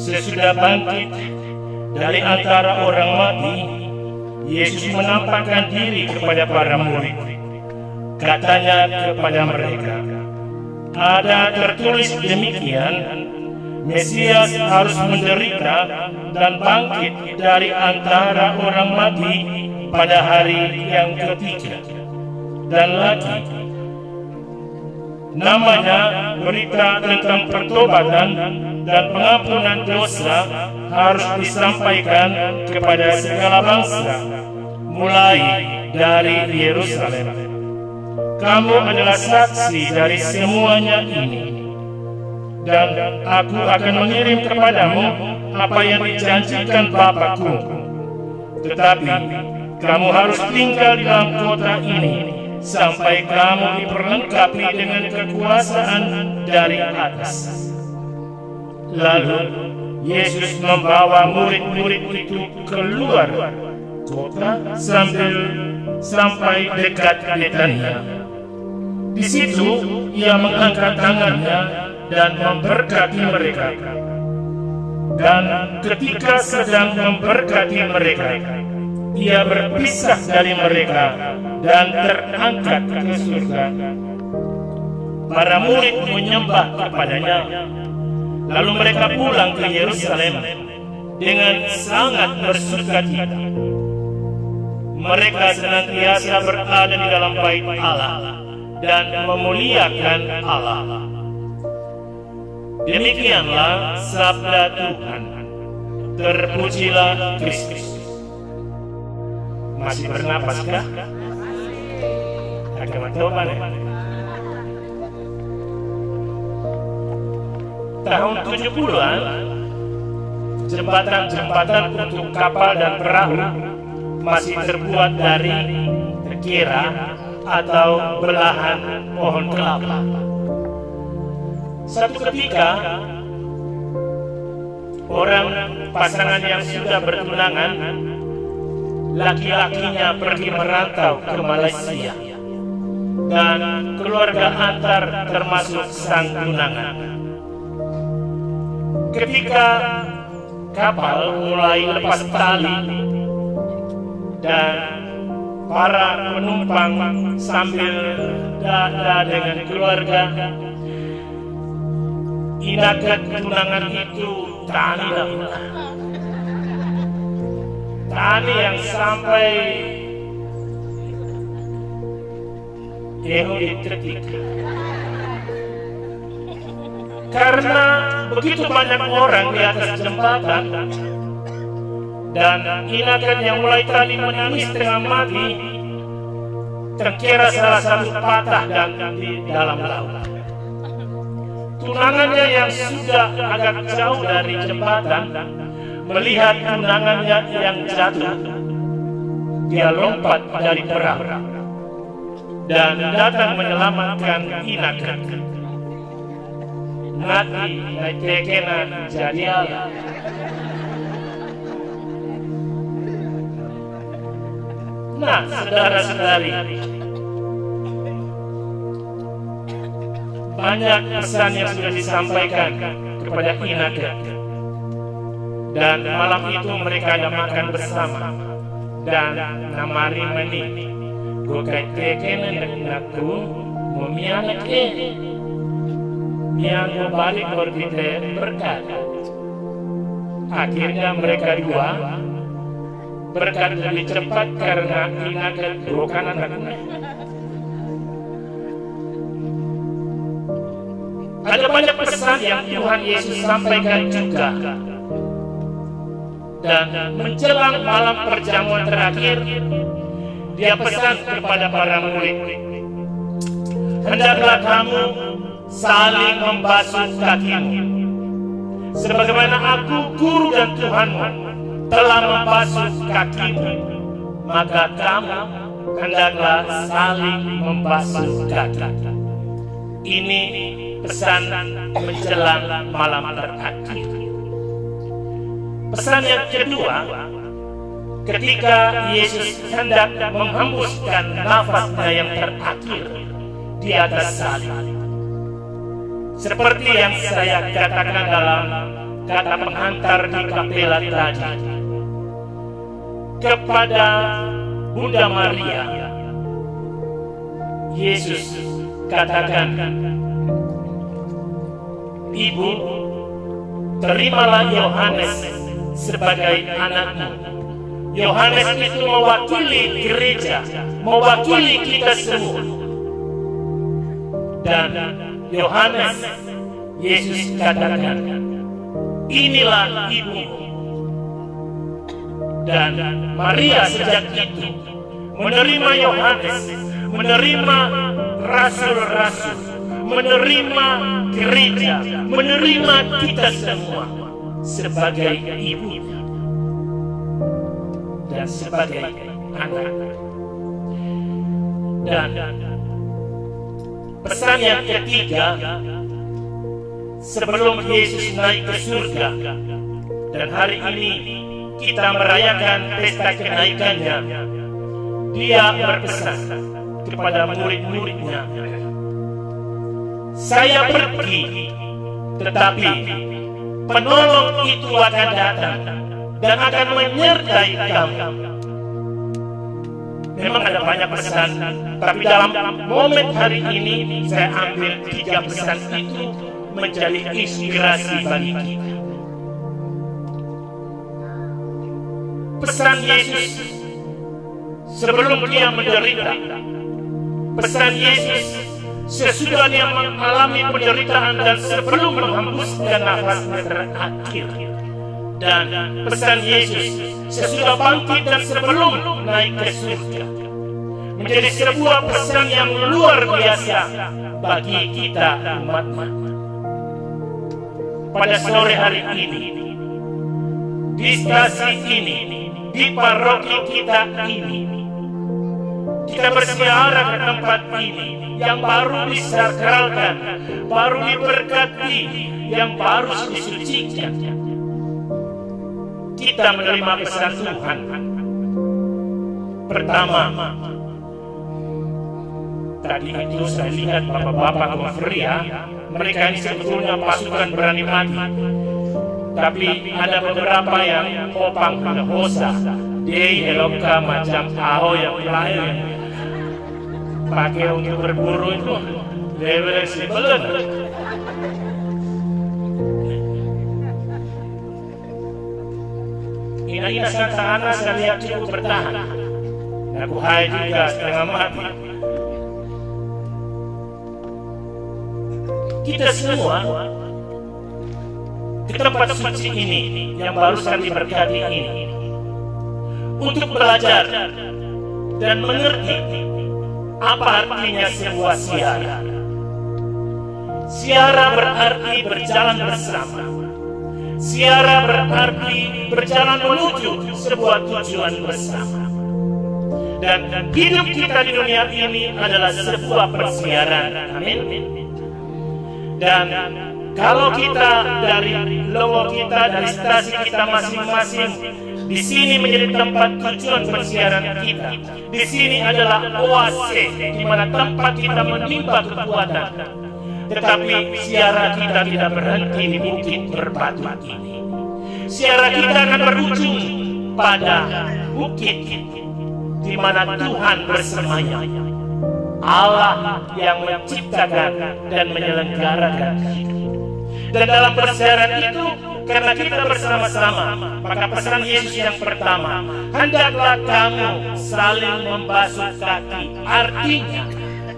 Sesudah bangkit dari antara orang mati, Yesus menampakkan diri kepada para murid. Katanya kepada mereka, ada tertulis demikian, Mesias harus menderita dan bangkit dari antara orang mati pada hari yang ketiga. Dan lagi, namanya berita tentang pertobatan dan pengampunan dosa harus disampaikan kepada segala bangsa, mulai dari Yerusalem. Kamu adalah saksi dari semuanya ini, dan aku akan mengirim kepadamu apa yang dijanjikan Bapa-Ku. Tetapi kamu harus tinggal di dalam kota ini sampai kamu diperlengkapi dengan kekuasaan dari atas. Lalu Yesus membawa murid-murid itu keluar kota sampai dekat Betania. Di situ ia mengangkat tangannya dan memberkati mereka. Dan ketika sedang memberkati mereka, ia berpisah dari mereka dan terangkat ke surga. Para murid menyembah kepadanya. Lalu mereka pulang ke Yerusalem dengan sangat bersukacita. Mereka senantiasa berada di dalam bait Allah dan memuliakan Allah. Demikianlah sabda Tuhan. Terpujilah Kristus. Masih bernapaskah? Agak mantoban ya? Tahun 70-an, jembatan-jembatan untuk kapal dan perahu masih terbuat dari tekira atau belahan pohon kelapa. Satu ketika, orang pasangan yang sudah bertunangan, laki-lakinya pergi merantau ke Malaysia, dan keluarga antar termasuk sang tunangan. Ketika kapal mulai lepas tali dan para penumpang sambil dada dengan keluarga, inakat tunangan itu tani yang sampai ditetik. Karena begitu banyak orang di atas jembatan dan inakan yang mulai tadi menangis tengah mati, terkira salah satu patah dan di dalam laut. Tunangannya yang sudah agak jauh dari jembatan melihat tunangannya yang jatuh, dia lompat dari perahu dan datang menyelamatkan inakan. Nati tekena jadi Allah. Nah, saudara-saudari, banyak pesan yang sudah disampaikan kepada Inaka, dan malam itu mereka ada makan bersama. Dan namari meni gokai tekena nakku memianak yang balik berpikir berkata, akhirnya mereka dua berkata lebih cepat karena Inaka bukan anaknya. Ada banyak pesan yang Tuhan Yesus sampaikan juga. Dan menjelang malam perjamuan terakhir, dia pesan kepada para murid, hendaklah kamu saling membasuh kakimu, sebagaimana aku, guru dan Tuhanmu, telah membasuh kakimu, maka kamu hendaklah saling membasuh kaki. Ini pesan menjelang malam terakhir. Pesan yang kedua, ketika Yesus hendak menghembuskan nafasnya yang terakhir di atas salib. Seperti yang saya katakan dalam kata pengantar di kapela tadi, kepada Bunda Maria, Yesus katakan, Ibu, terimalah Yohanes sebagai anakmu. Yohanes itu mewakili gereja, mewakili kita semua. Dan Yohanes, Yesus katakan, inilah ibumu. Dan Maria sejak itu menerima Yohanes, menerima rasul-rasul, menerima gereja, menerima kita semua sebagai ibunya dan sebagai anak. Dan pesan yang ketiga, sebelum Yesus naik ke surga, dan hari ini kita merayakan pesta kenaikannya, dia berpesan kepada murid-muridnya, saya pergi, tetapi penolong itu akan datang dan akan menyertai kamu. Memang ada banyak pesan, tapi dalam momen hari ini saya ambil 3 pesan itu menjadi inspirasi bagi kita. Pesan Yesus sebelum dia menderita, pesan Yesus sesudah dia mengalami penderitaan dan sebelum menghembuskan nafasnya terakhir, dan pesan Yesus sesudah bangkit dan sebelum naik ke surga, menjadi sebuah pesan yang luar biasa bagi kita umat-Nya. Pada sore hari ini, di stasi ini, di paroki kita ini, kita bersiara ke tempat ini yang baru disakralkan, baru diberkati, yang baru disucikan. Kita menerima pesan Tuhan. Pertama, tadi itu saya lihat bapak-bapak konferia, mereka ini sebetulnya pasukan berani mati, tapi ada beberapa yang kopang hosa, dia eloka macam aho yang lahir pakai untuk berburu itu level sebelum. Ina Santa Ana saya lihat cukup bertahan. Aku hai juga setengah mati. Kita semua di tempat suci ini yang barusan diberkati ini untuk belajar dan mengerti apa artinya sebuah siara. Siara berarti berjalan bersama. Siara berarti berjalan menuju sebuah tujuan bersama. Dan hidup kita di dunia ini adalah sebuah persiaran. Amin. Dan kalau kita dari logo kita, dari stasi kita masing-masing, di sini menjadi tempat tujuan persiaran kita. Di sini adalah oase, di mana tempat kita menimba kekuatan. Tetapi siara kita tidak berhenti di bukit berbatu ini. Siara kita akan berujung pada bukit di mana Tuhan bersemayam, Allah yang menciptakan dan menyelenggarakan. Dan dalam persiaran itu, karena kita bersama-sama, maka pesan Yesus yang pertama, hendaklah kamu saling membasuh kaki. Artinya,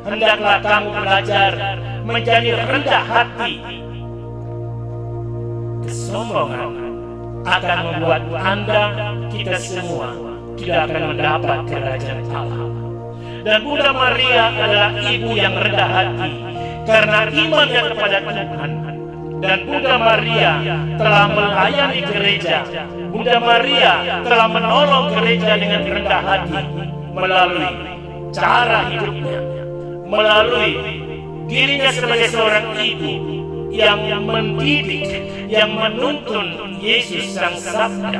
hendaklah kamu belajar menjadi rendah hati. Kesombongan akan membuat Anda, kita semua, tidak akan mendapat kerajaan Allah. Dan Bunda Maria adalah ibu yang rendah hati karena imannya kepada Tuhan. Dan Bunda Maria telah melayani gereja. Bunda Maria telah menolong gereja dengan rendah hati melalui cara hidupnya, melalui dirinya sebagai seorang ibu yang mendidik, yang menuntun Yesus Sang Sabda.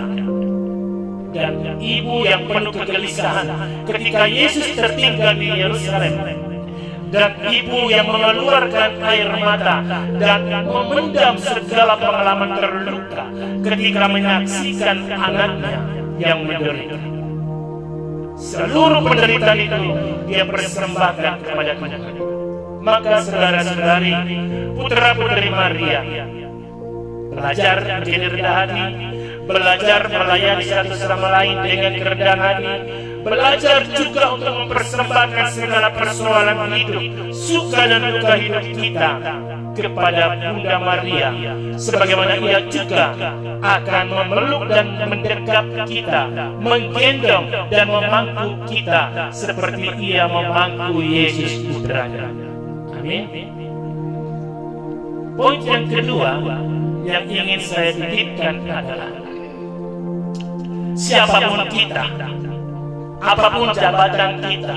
Dan ibu yang penuh kegelisahan ketika Yesus tertinggal di Yerusalem. dan ibu yang mengeluarkan air mata dan memendam segala pengalaman terluka ketika menyaksikan anaknya yang menderita. Seluruh penderitaan itu dia persembahkan kepada Tuhan. Maka saudara-saudari, putra-putri Maria, belajar menjadi rendah hati, belajar melayani satu sama lain dengan kerendahan hati, belajar juga untuk mempersembahkan segala persoalan hidup, suka dan duka hidup kita kepada Bunda Maria, sebagaimana ia juga akan memeluk dan mendekat kita, menggendong dan memangku kita seperti ia memangku Yesus putranya. Amin. Poin yang kedua yang ingin saya titipkan adalah siapapun kita, apapun jabatan kita,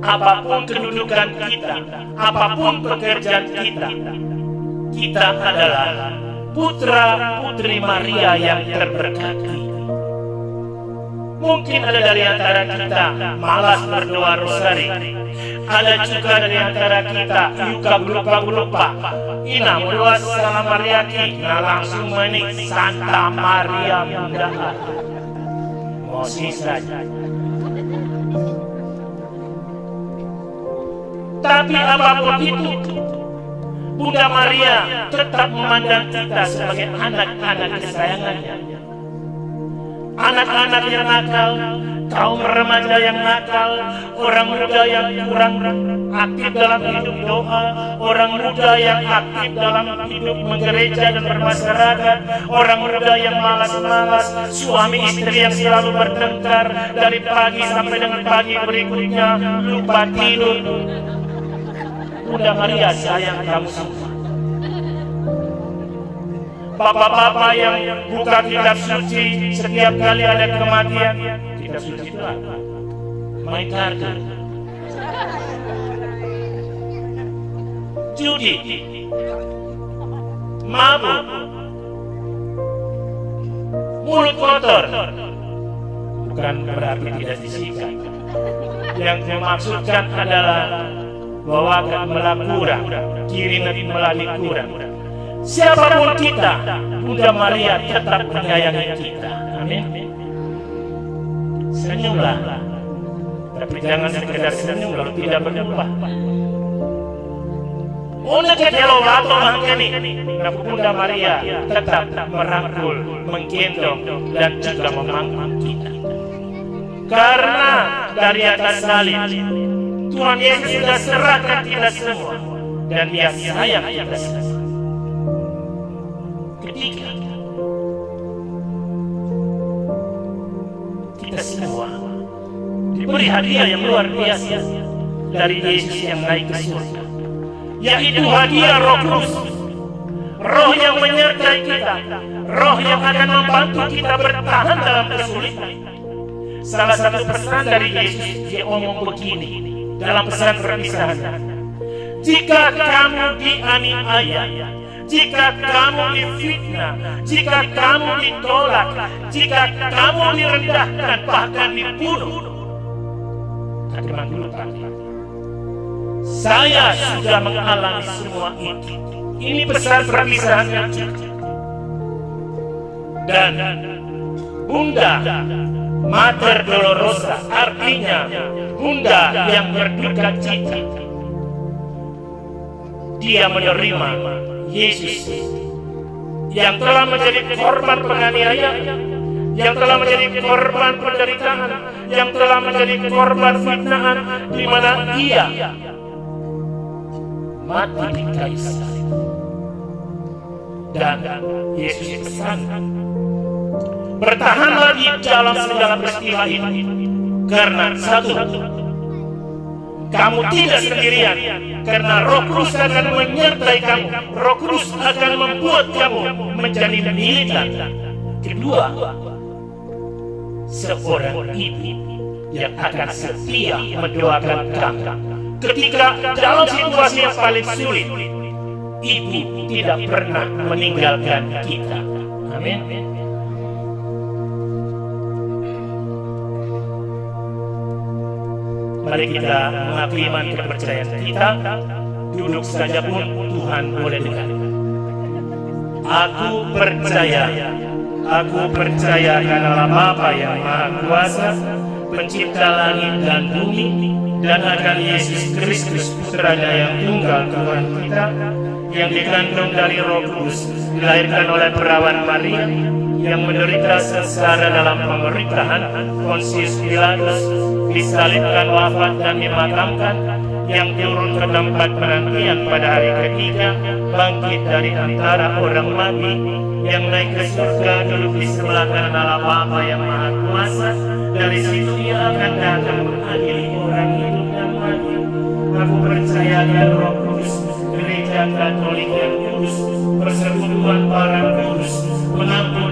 apapun kedudukan kita, apapun pekerjaan kita, kita adalah putra-putri Maria yang terberkati. Mungkin ada dari antara kita malas berdoa rosari, ada juga dari antara kita juga lupa. Ina berdoa salam Mariaki, nah langsung menik Santa Maria Bunda. Mosi saja. Tapi apapun itu, Bunda Maria tetap memandang kita sebagai anak-anak kesayangannya. Anak-anak yang nakal, kaum remaja yang nakal, orang muda yang kurang aktif dalam hidup doa, orang muda yang aktif dalam hidup menggereja dan bermasyarakat, orang muda yang malas-malas, suami istri yang selalu bertengkar dari pagi sampai dengan pagi berikutnya, lupa tidur. Bunda Maria sayang kamu semua. Bapak-bapak yang buka kitab suci setiap kali ada kematian, kitab suci itu apa? Main kartu, judi, mabuk, mulut kotor. Bukan berarti tidak disikat. Yang dimaksudkan adalah bahwa akan melakura, kiri nanti melalui kurang. Siapapun kita, Bunda Maria tetap menyayangi kita. Amin. Senyumlah, tapi jangan sekedar senyum lalu tidak berubah. Una ketelo lato mangkeni, nah Bunda Maria tetap merangkul, menggendong dan juga memangku kita. Karena dari atas salib Tuhan Yesus sudah serahkan kita semua dan Dia sayang kita semua. Ketika kita semua diberi hadiah yang luar biasa dari Yesus yang naik ke surga, yaitu hadiah Roh Kudus, Roh yang menyertai kita, Roh yang akan membantu kita bertahan dalam kesulitan. Salah satu pesan dari Yesus dia omong begini dalam pesan perpisahan: jika kamu dianiaya, jika kamu difitnah, jika kamu ditolak, jika kamu direndahkan, bahkan dibunuh, jangan lupa, saya sudah mengalami semua itu. Ini pesan perpisahannya. Dan Bunda Mater Dolorosa, artinya Bunda yang berduka cita, dia menerima Yesus yang telah menjadi korban penganiayaan, yang telah menjadi korban penderitaan, yang telah menjadi korban fitnahan, di mana Ia mati di kayu salib. Dan Yesus pesan, bertahanlah di dalam segala peristiwa ini, karena satu, kamu tidak sendirian, karena Roh Kudus akan menyertai kamu. Roh Kudus akan membuat kamu menjadi militan. Kedua, seorang ibu yang akan setia mendoakan kamu ketika dalam situasi yang paling sulit. Ibu tidak pernah meninggalkan kita. Amin. Mari kita mengakui iman kepercayaan kita. Duduk saja pun Tuhan boleh dengar. Aku percaya karena Allah Bapa yang Maha Kuasa, pencipta langit dan bumi, dan akan Yesus Kristus putranya yang tunggal Tuhan kita, yang dikandung dari Roh Kudus, dilahirkan oleh perawan Maria, yang menderita sengsara dalam pemerintahan Pontius Pilatus, disalibkan, wafat dan dimakamkan, yang turun ke tempat penantian pada hari ketiga, bangkit dari antara orang mati, yang naik ke surga, duduk di sebelah kanan Allah Bapa yang Maha Kuasa. Dari situ Ia akan datang mengadili orang hidup dan mati. Aku percaya dengan Roh Kudus, Gereja Katolik yang kudus, persekutuan para kudus, pengampunan